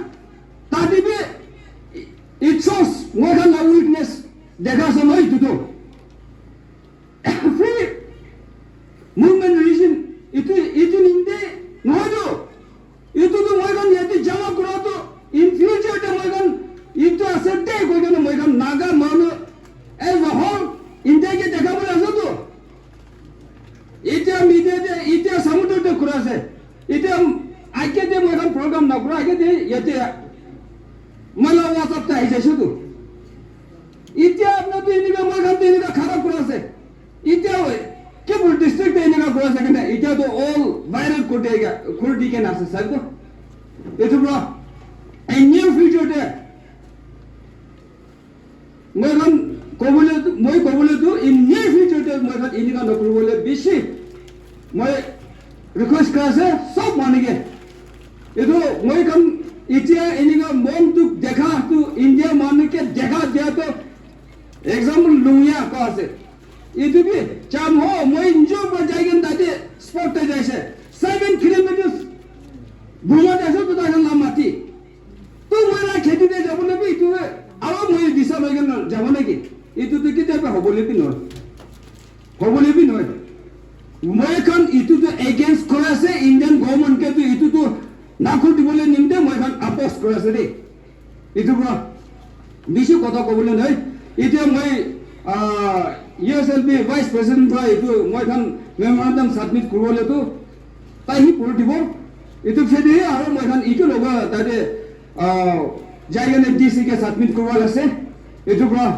tati be it shows more than a weakness dekha samay to free movement region itu inde no itu to moi kan yati jama kora to in future te moi kan itu asette ko kan moi kan naga manu as a whole inde ke dekha bola aso to ite media te ite samudra te kora se ite age te moi kan program na kora age te yati मला वाचता है शुद्ध इतिया अपना तो इन्हीं का मगर तो इन्हीं का खराब करा से इतिया हुए क्या बुल डिस्ट्रिक्ट इन्हीं का करा सकते हैं इतिया तो all viral कोटेगा कोटी के नाम से सब तो ये तो बड़ा in near future ते मगर कोबले तो in near future ते मगर इन्हीं का नौकरी बोले बिशी मैं रिक्वेस्ट करा से सब मानेंगे ये तो मैं कम इतिया इन्हीं मन तू देखा तू इंडिया मान के देखा दिया तो एग्जाम्पल लुंगिया कहा से ये तो भी चाम हो मैं इंजो पर जाएंगे दादे स्पॉट पे जैसे 7 किलोमीटर ঘুমা দেছো তো তাই নাম মাটি তো মইলা খেতিতে যাব না বি তুই আরো মই দিশা লই গেল যাব নাকি ইটো তো কিতাবে হবলে বি নয় হবলে বি নয় মই এখন ইটো তো এগেইনস্ট করে আছে ইন্ডিয়ান গভর্নমেন্ট কে তো ইটো তো নাকো দিবলে নিমতে মই এখন আপোস করে আছে দে ইটো বড় বেশি কথা কবলে নাই এতিয়া মই ইউএসএলপি ভাইস প্রেসিডেন্ট হয় ইটো মই এখন মেমোরেন্ডাম সাবমিট করবলে তো তাই হি পড় দিব ইটো ফেদে আর মই এখন ইটো লগা তাতে জায়গানে ডিসি কে সাবমিট করবার আছে ইটো বড়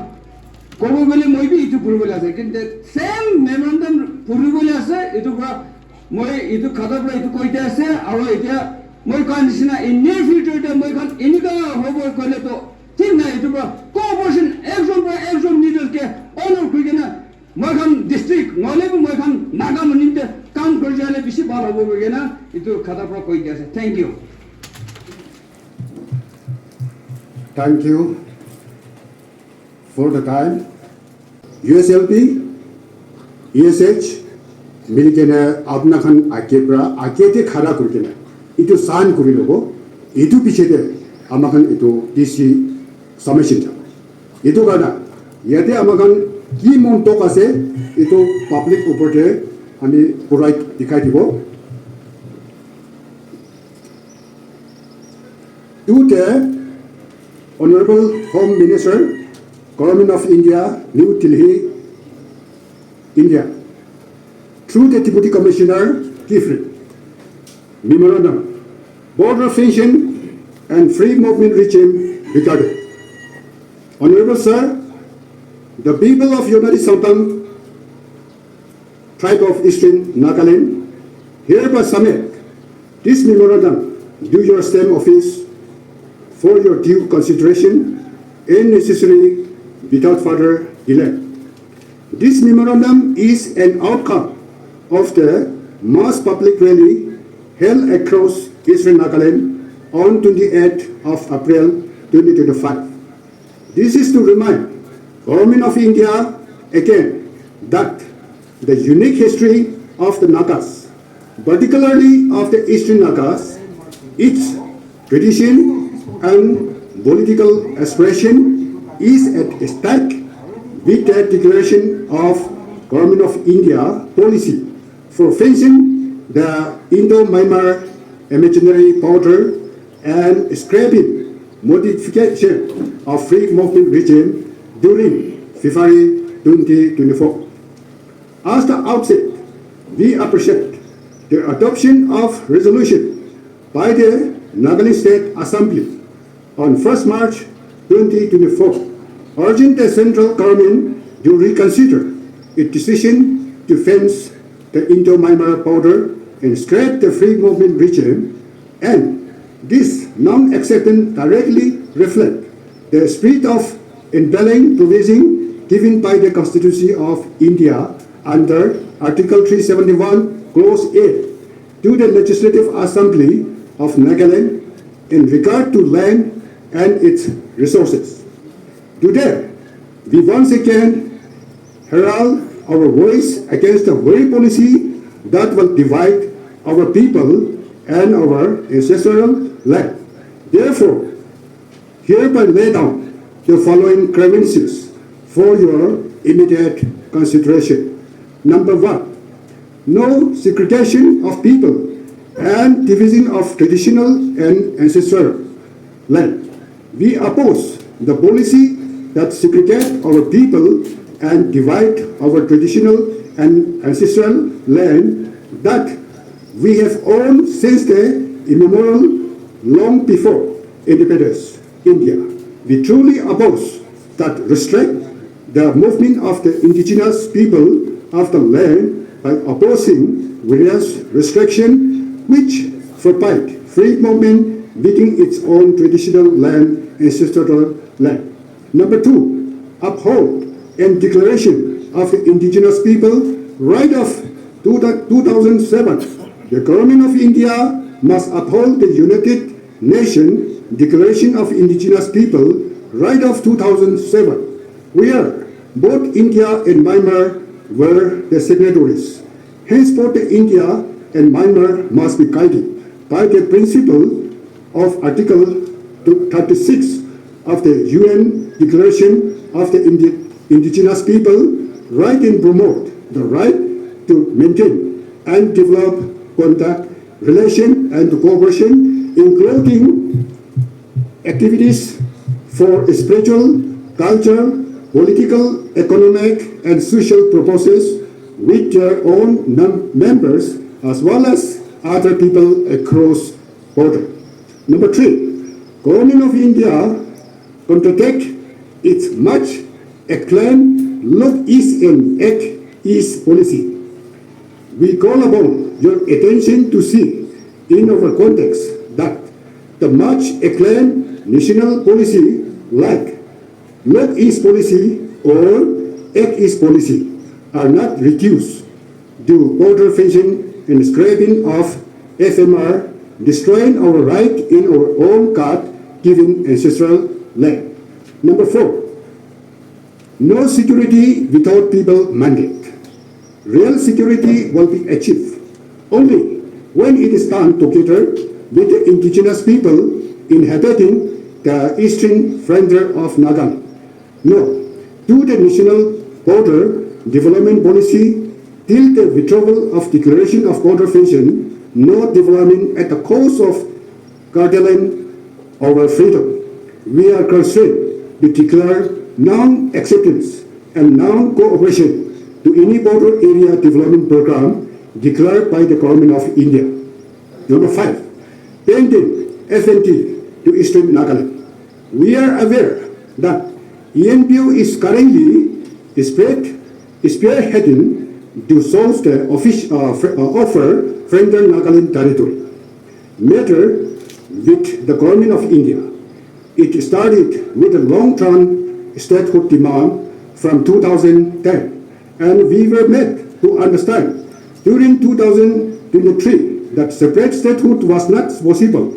কব গলে মই বি ইটো পড়বলে আছে কিন্তু সেম মেমোরেন্ডাম পড়বলে আছে ইটো বড় মই ইটো খাতা পড়া ইটো কইতে আছে আর এটা মই কন্ডিশন ইন নিয়ার ফিউচার মই এখন এনিকা হব কইলে তো ঠিক না ইটো বড় কোঅপারেশন একজন নিডলকে অনার কইগে না মই এখন ডিস্ট্রিক্ট নলে মই এখন নাগা মনিতে কাম করে যালে বেশি ভালো হবে কইগে না ইটো খাতা পড়া কইতে আছে thank you Thank you for the time. USLP, ESH, मिलके ने अपना खान आके ते खड़ा करके ना इतो सान करी लोगो इतो पीछे दे आमाखान इतो DC सबमिशन था इतो करना याते आमाखान की मंतो कासे इतो पब्लिक ऊपर दे हमें पूरा दिखाई दिबो to Honorable Home Minister, Government of India, New Delhi, India, through the Deputy Commissioner, Kifri, Memorandum, Border Fencing and Free Movement Regime regarded. Honorable Sir, the people of United Southern Tribe of Eastern Nagaland hereby submit this memorandum due your stamp office for your due consideration and necessary without further delay. This memorandum is an outcome of the mass public rally held across Eastern Nagaland on 28th of April 2025. This is to remind Government of India again that the unique history of the Nagas, particularly of the Eastern Nagas, its tradition and political aspiration is at stake with the declaration of Government of India policy for fencing the Indo-Myanmar imaginary border and scrapping modification of free movement regime during February 2024. As the outset, we appreciate the adoption of resolution by the Nagaland State Assembly on 1st March 2024, urging the central government to reconsider its decision to fence the Indo-Myanmar border and scrap the free movement regime, and this non-acceptance directly reflects the spirit of indwelling provision given by the Constitution of India under Article 371, Clause 8, to the Legislative Assembly of Nagaland in regard to land and its resources. Today, we once again herald our voice against the very policy that will divide our people and our ancestral land. Therefore, hereby lay down the following grievances for your immediate consideration. Number 1, no segregation of people and division of traditional and ancestral land. We oppose the policy that segregate our people and divide our traditional and ancestral land that we have owned since the immemorial, long before independence, India. We truly oppose that restrict the movement of the indigenous people of the land by opposing various restrictions which forbid free movement within its own traditional land, ancestral land. Number 2, uphold and declaration of the indigenous people right of 2007. The Government of India must uphold the United Nations Declaration of Indigenous People right of 2007, where both India and Myanmar were the signatories. Henceforth, India and Myanmar must be guided by the principle of Article 36 of the UN Declaration of the Indigenous People, right and promote the right to maintain and develop contact, relation and cooperation, including activities for spiritual, cultural, political, economic and social purposes with their own members as well as other people across border. Number 3, Government of India contradict its much acclaimed Look East and Act East policy. We call upon your attention to see in our context that the much acclaimed national policy like Look East policy or Act East policy are not reduced to border fencing and scrapping of FMR, destroying our right in our own God-given ancestral land. Number 4, no security without people mandate. Real security will be achieved only when it is done together with the indigenous people inhabiting the eastern frontier of Nagaland. No to the national border development policy till the withdrawal of declaration of border fencing, no development at the cost of curtailing our freedom. We are constrained to declare non-acceptance and non-cooperation to any border area development program declared by the Government of India. Number 5, pending FNT to Eastern Nagaland. We are aware that ENPO is currently spearheading to solve the offer frontier Nagaland territory matter with the Government of India. It started with a long-term statehood demand from 2010, and we were made to understand during 2023 that separate statehood was not possible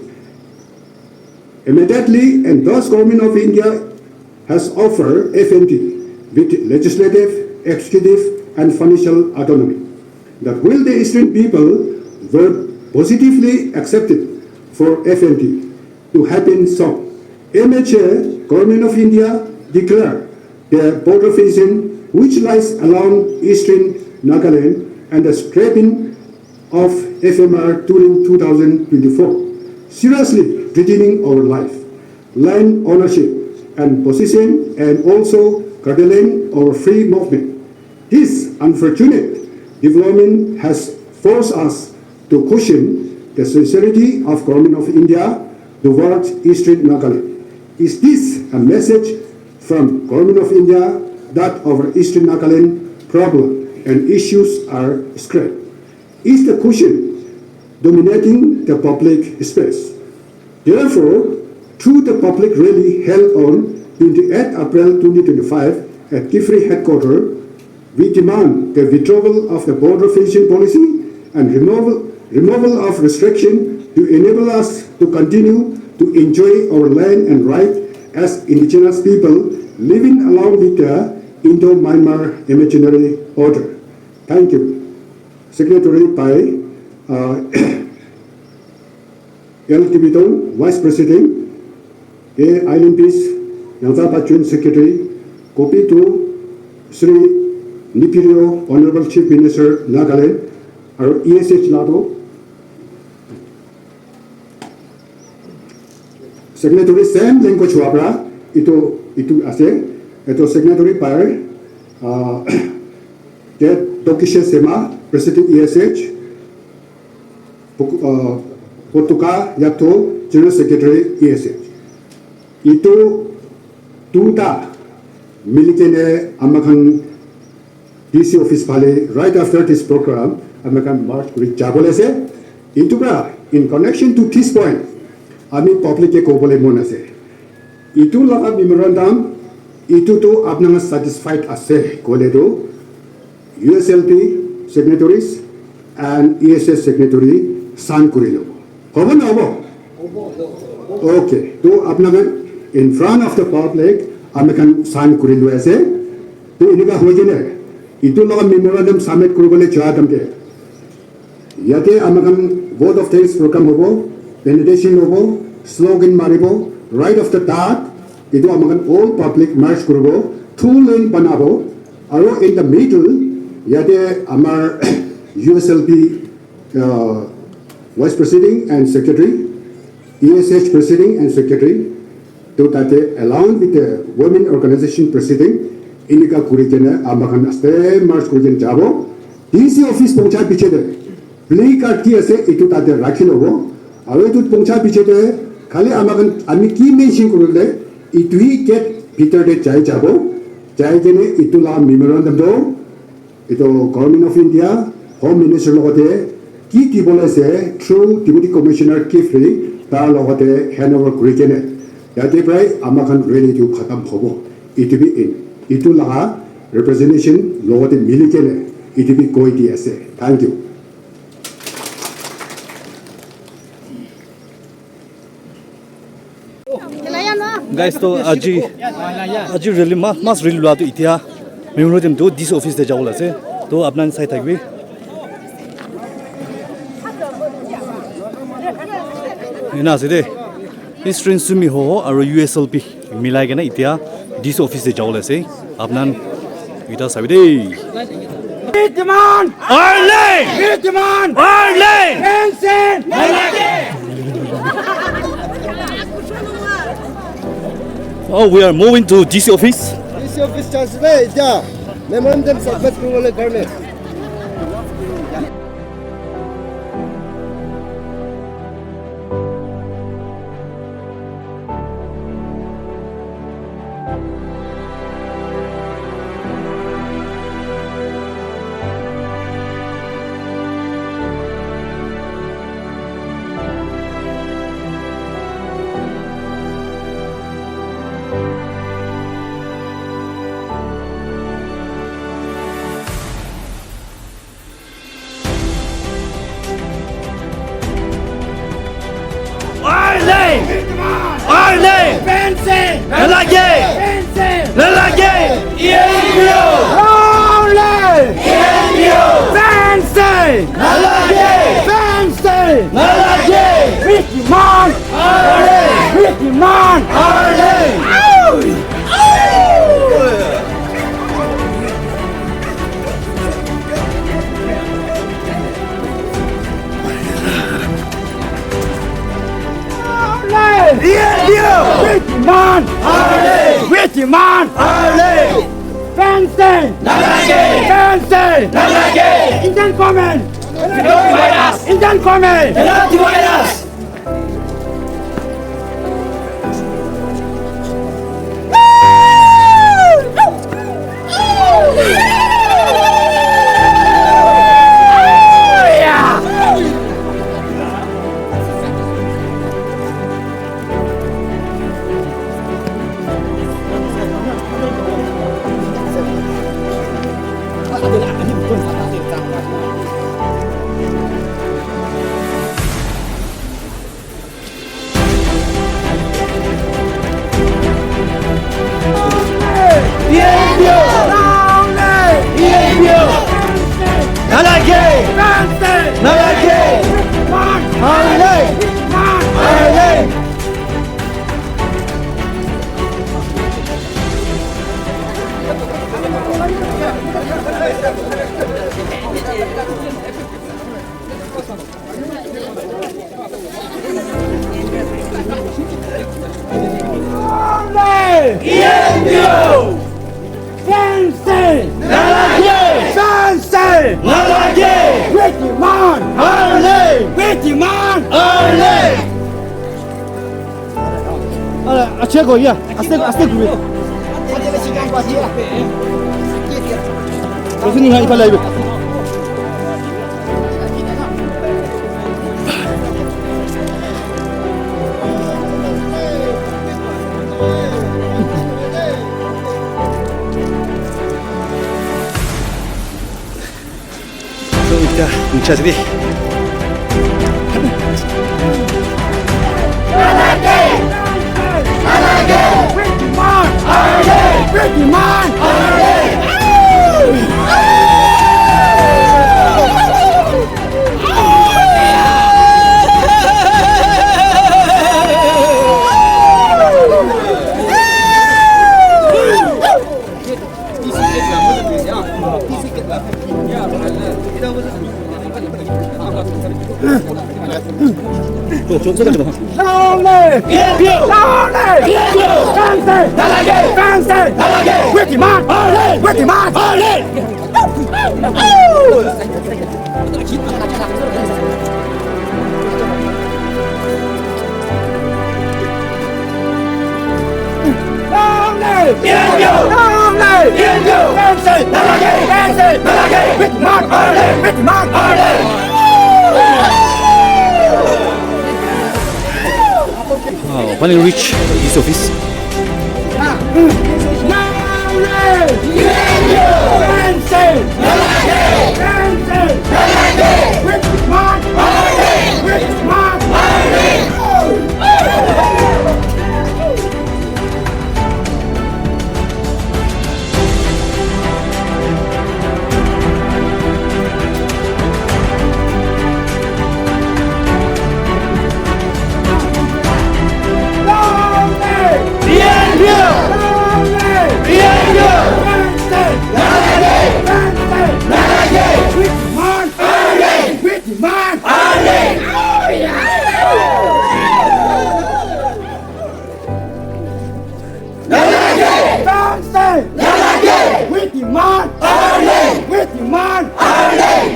immediately, and thus Government of India has offered FNT with legislative, executive and financial autonomy. That will the Eastern people were positively accepted for FNT to happen so. MHA, Government of India, declared the border fencing which lies along Eastern Nagaland and the scrapping of FMR during 2024, seriously threatening our life, land ownership and possession, and also curtailing our free movement. This unfortunate development has forced us to question the sincerity of Government of India towards Eastern Nagaland. Is this a message from Government of India that our Eastern Nagaland problem and issues are scrapped? Is the question dominating the public space? Therefore, through the public rally held on 28 April 2025 at Kifri headquarters, we demand the withdrawal of the border fencing policy and removal of restriction to enable us to continue to enjoy our land and right as indigenous people living along with the Indo-Myanmar imaginary order. Thank you. Secretary by L. Tibidong, Vice President, A. Island Peace, Yangza Bachun Secretary, copy to Sri Nipirio, Honorable Chief Minister, Nagaland, our ESH Labo, Secretary Sam Lengko Chwabra, itu ase, itu Secretary by Dokishe Sema, President ESH, Potuka Yato, General Secretary ESH. Itu tuta milikene amakan DC office pale right after this program amakan mark kuri jabolese. Itu pra in connection to this point ami public ko bole mon ase. Itu laga memorandum itu to apnanga satisfied ase kole do USLP signatories and ESS signatory sign kuri lo. Hobo na hobo. Okay, to apnanga in front of the public, American sign kurilu ase. To iniga hojine. Itu laga memorandum submit kurubole chadam de. Yate amakan vote of thanks program hobo, benediction hobo, slogan maribo, right of the dot, ito amakan all public march kurubo, 2-lane banabo, aro in the middle, yate amar USLP Vice President and Secretary, ESH President and Secretary, to tate along with the Women Organization President, inika kurikene amakan aste march kuriken jabo, DC office pongcha pichede, play card ki ase itu tate rakhilobo, awe itu pongcha pichede, khali amakan ami ki mention kurule, itu hi get Peter de jai jabo, jai jene itu la memorandum do, itu Government of India, Home Minister logote, ki tibole se through Deputy Commissioner Kifri, ta logote handover kurikene. Yate pray amakan ready to khatam hobo. It be in. Itu laha representation logote milikene. It be koiti ase. Thank you. Guys, तो आज really mas really luat itia. Memorandum to this office de jawla se. तो अपना side तक भी. इना से दे. इस train Sumi हो और USLP मिला के ना इतिया दिस ऑफिस से जाओ से अपना इधर सभी दे विद्यमान pension Oh, we are moving to DC office. DC office transfer, yeah. Memorandum submit to the government. अच्छा को या आस्ते घूमे तो नहीं है इफाल आइबे तो इतना नीचे से Long live PNU! Long live PNU! Fancy! Delegate! Fancy! Delegate! With demand! Arlen! With demand! Arlen! Long live PNU! Long live PNU! Fancy! Delegate! Fancy! Delegate! With demand! Arlen! With demand! Arlen! When you reach this office, with demand, Arlen! With demand, Arlen!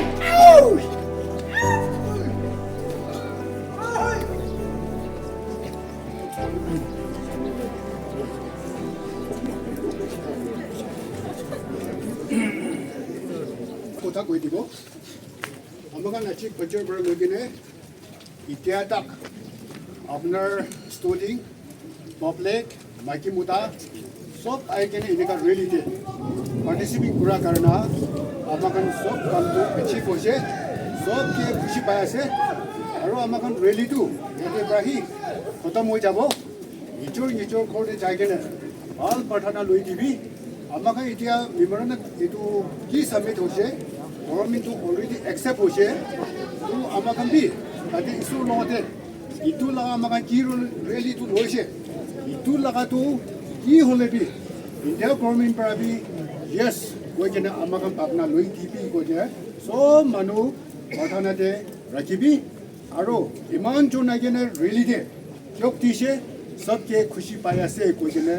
কথা কৈ দিব আমাক নাচিক বজাৰ পৰা লৈ কিনে এতিয়া তাক আপোনাৰ ষ্টুডেণ্ট পাব্লিক মাইকী মুটা সব আহি কিনে এনেকুৱা ৰেলীতে পাৰ্টিচিপেট কৰাৰ কাৰণে আমাক সব কামটো এচিভ হৈছে সবকে খুচি পাই আছে আৰু আমাক ৰেলীটো ইয়াতে পৰা আহি খতম হৈ যাব নিজৰ নিজৰ ঘৰতে যাই কিনে ভাল প্ৰাৰ্থনা লৈ দিবি আমাক এতিয়া বিৱৰণত এইটো কি ছাবমিট হৈছে গভৰ্ণমেণ্টটো অলৰেডি একচেপ্ট হৈছে তো আমাক বি তাতে ইছ্যুৰ লগতে ইটো লগা আমাক কি ৰেলীটো লৈছে ইটো লগাটো কি হ'লে বি ইণ্ডিয়া গভৰ্ণমেণ্ট পৰা বি য়েছ কৈ কিনে আমাক ভাৱনা লৈ দিবি কৈ কিনে চব মানুহ প্ৰাৰ্থনাতে ৰাখিবি আৰু ইমান জনাই কিনে ৰেলীতে যোগ দিছে সবকে খুচি পাই আছে কৈ কিনে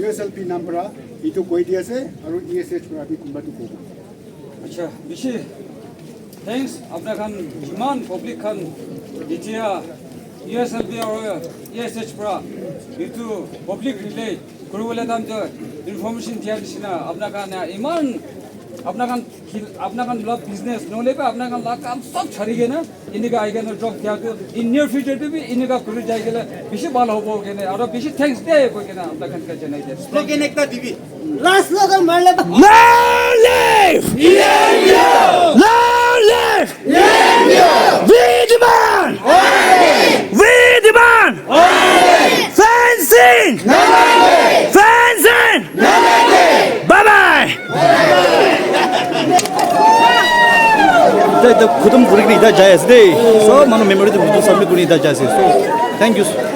USLP নাম পৰা এইটো কৈ দি আছে আৰু ESH পৰা বি কোনোবাটো ক'ব আচ্ছা বেছি থেংকছ আপোনাৰ খান যিমান পাব্লিক খান এতিয়া USLP আৰু ESH পৰা এইটো পাব্লিক ৰিলে কৰিবলৈ তাৰমানে ইনফৰমেশ্যন দিয়াৰ নিচিনা আপোনাৰ কাৰণে ইমান আপোনাৰ খান লভ বিজনেছ নহ'লে আপোনাৰ খান লাভ কাম চব ছাড়ি কিনে এনেকুৱা আহি কিনে জব দিয়াটো ইন নিয়াৰ ফিউচাৰটো বি এনেকুৱা কৰি যাই গ'লে বেছি ভাল হ'ব কিনে আৰু বেছি থেংকছ দে কৈ কিনে আপোনাৰ খান জনাই দিয়ে স্লোগান একটা দিবি লাস্ট স্লোগান মারলে Long live PNU! Long live PNU! We demand! We demand! Fencing! Fencing! Bye-bye! Ito khudum puri kini ida jaya ase. So mano memory to butuh sabne kuni ida jaya ase. So thank you.